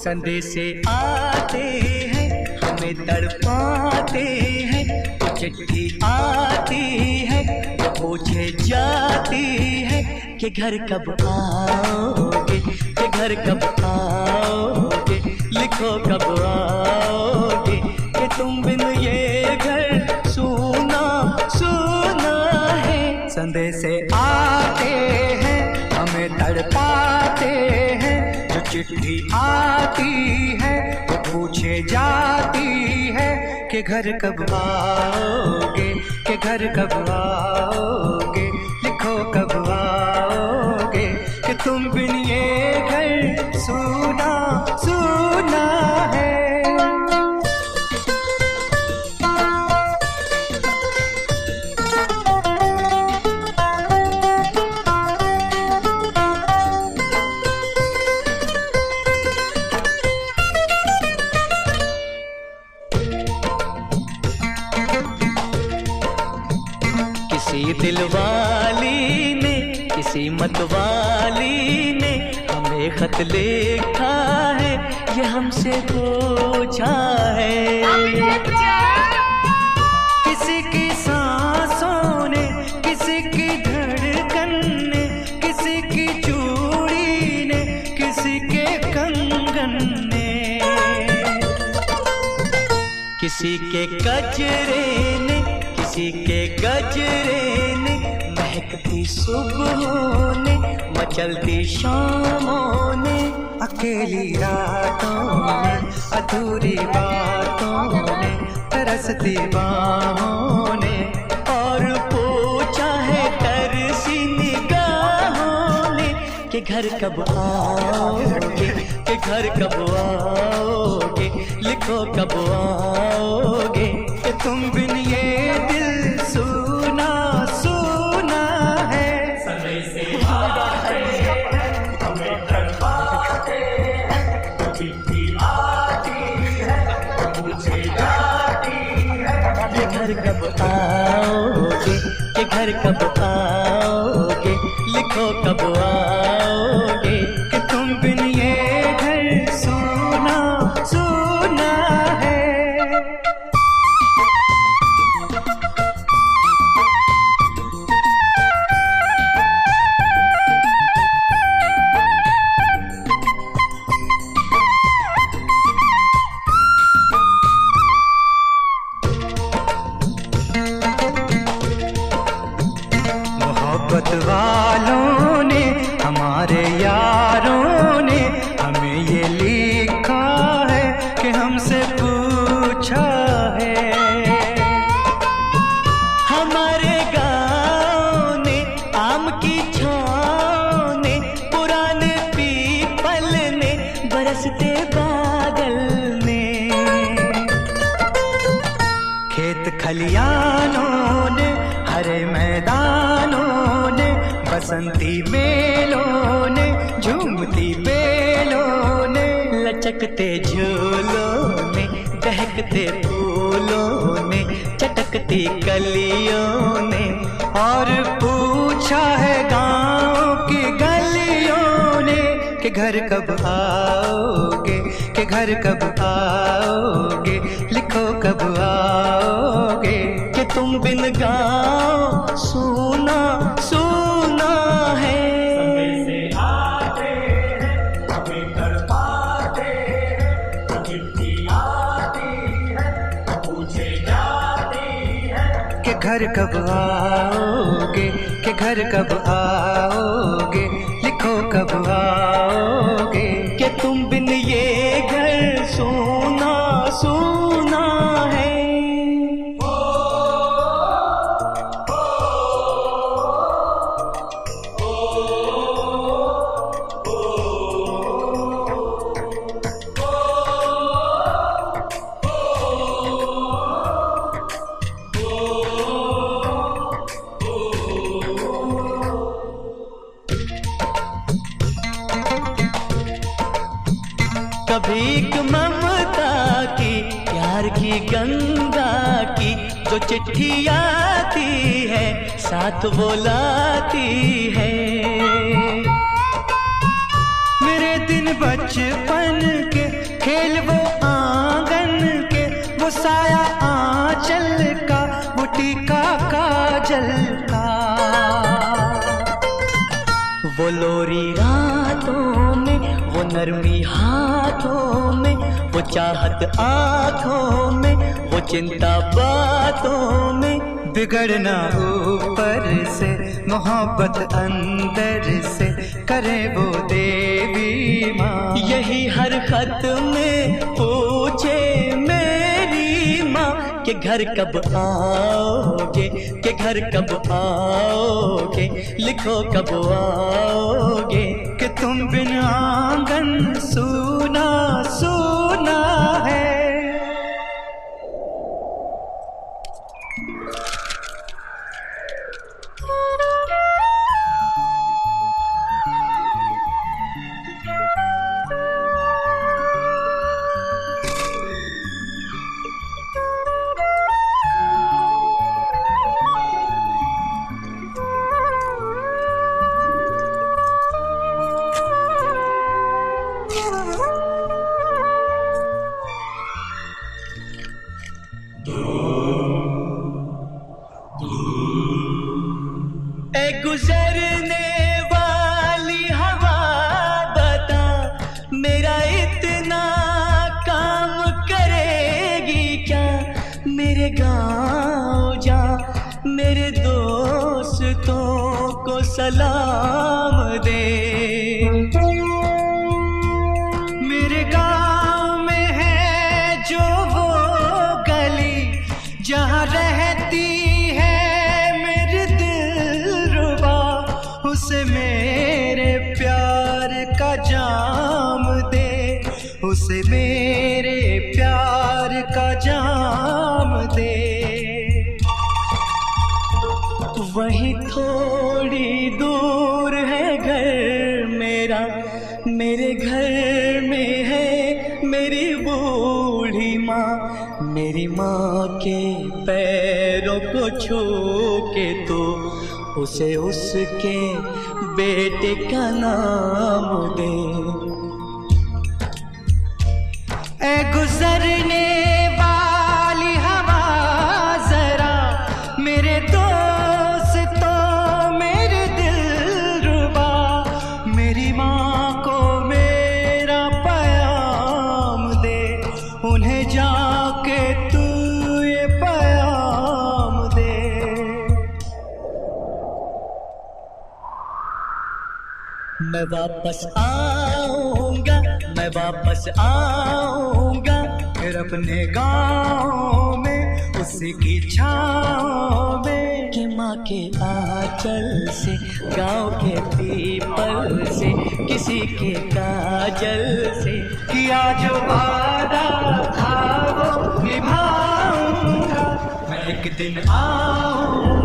संदेशे आते हैं हमें तड़पाते हैं, तो चिट्ठी आती है तो पूछे जाती है कि घर कब आओगे, कि घर कब आओगे, लिखो कब आओगे, कि तुम बिन ये घर सूना सूना है। संदेशे आते हैं हमें तड़पाते हैं, जो चिट्ठी आती है वो पूछे जाती है कि घर कब आओगे, कि घर कब आओगे, लिखो कब आओगे, कि तुम बिन ये घर सूना सूना है। किसी दिलवाली ने, किसी मतवाली ने हमें खत लिखा है, ये हमसे पूछा है। किसी की सांसों ने, किसी की धड़कन ने, किसी की चूड़ी ने, किसी के कंगन ने, किसी के गजरे ने, किसी के गजरे ने, महकती सुबहों ने, मचलती शामों ने, अकेली रातों में, अधूरी बातों ने, तरसती बाहों ने, और पूछा है तरसी निगाहों ने कि घर कब आओगे, कि घर कब आओगे, लिखो कब आओगे, कि तुम बिन ये दिल सूना सूना है। संदेशे आते हैं हमें तड़पाते हैं, तो चिट्ठी आती है तो पूछे जाती है कि घर कब आओगे, कि घर कब आओगे, लिखो कब आओगे, कि तुम बिन ये घर सूना सूना है। मोहब्बत वालों ने, हमारे यारों ने हमें ये लिखा है कि हमसे पूछा है। हमारे गाँव ने, आम की छाँव ने, पुराने पीपल ने, बरसते बादल ने, खेत खलियानों ने, हरे मैदानों ने, बसंती मेलों ने, झूमती बेलों ने, लचकते झूलों ने, दहकते फूलों ने, चटकती कलियों ने, और पूछा है गाँव की गलियों ने कि घर कब आओगे, कि घर कब आओगे, लिखो कब आओगे, कि तुम बिन गाँव सूना सूना है। संदेशे आते हैं हमें तड़पाते हैं, तो चिट्ठी आती है तो पूछे जाती है कि घर कब आओगे, कि घर कब आओगे, लिखो कब आओगे, कि तुम बिन ये घर सूना सूना है। कभी एक ममता की, प्यार की गंगा की, जो चिट्ठी आती है साथ वो लाती है। मेरे दिन बचपन के, खेल वो आंगन के, वो साया आंचल का, वो टीका काजल का। वो लोरी रातों में, वो नरमी हाथों में, वो चाहत आँखों में, वो चिंता बातों में। बिगड़ना ऊपर से, मोहब्बत अंदर से, करे वो देवी माँ। यही हर खत में पूछे मेरी माँ कि घर कब आओगे, कि घर कब आओगे, लिखो कब आओगे। कि तुम बिन आंगन सूना सूना है। गुजरने वाली हवा बता, मेरा इतना काम करेगी क्या। मेरे गाँव जा, मेरे दोस्तों को सलाम दे। मेरे गाँव में है जो वो गली, जहाँ रहती उसे मेरे प्यार का जाम दे, उसे मेरे प्यार का जाम दे। वही थोड़ी दूर है घर मेरा, मेरे घर में है मेरी बूढ़ी माँ। मेरी माँ के पैरों को छू के तो उसे उसके बेटे का नाम दे। ए गुजरने वाली हवा जरा, मेरे दोस्तों मेरे दिलरुबा, मेरी माँ को मेरा पैगाम दे। उन्हें जाके तू ये पैगाम दे। मैं वापस आऊंगा, मैं वापस आऊंगा, फिर अपने गाँव में उसी की छाँव में। कि माँ के आंचल से, गाँव के पीपल से, किसी के काजल से किया जो वादा था वो निभाऊंगा। मैं एक दिन आऊंगा।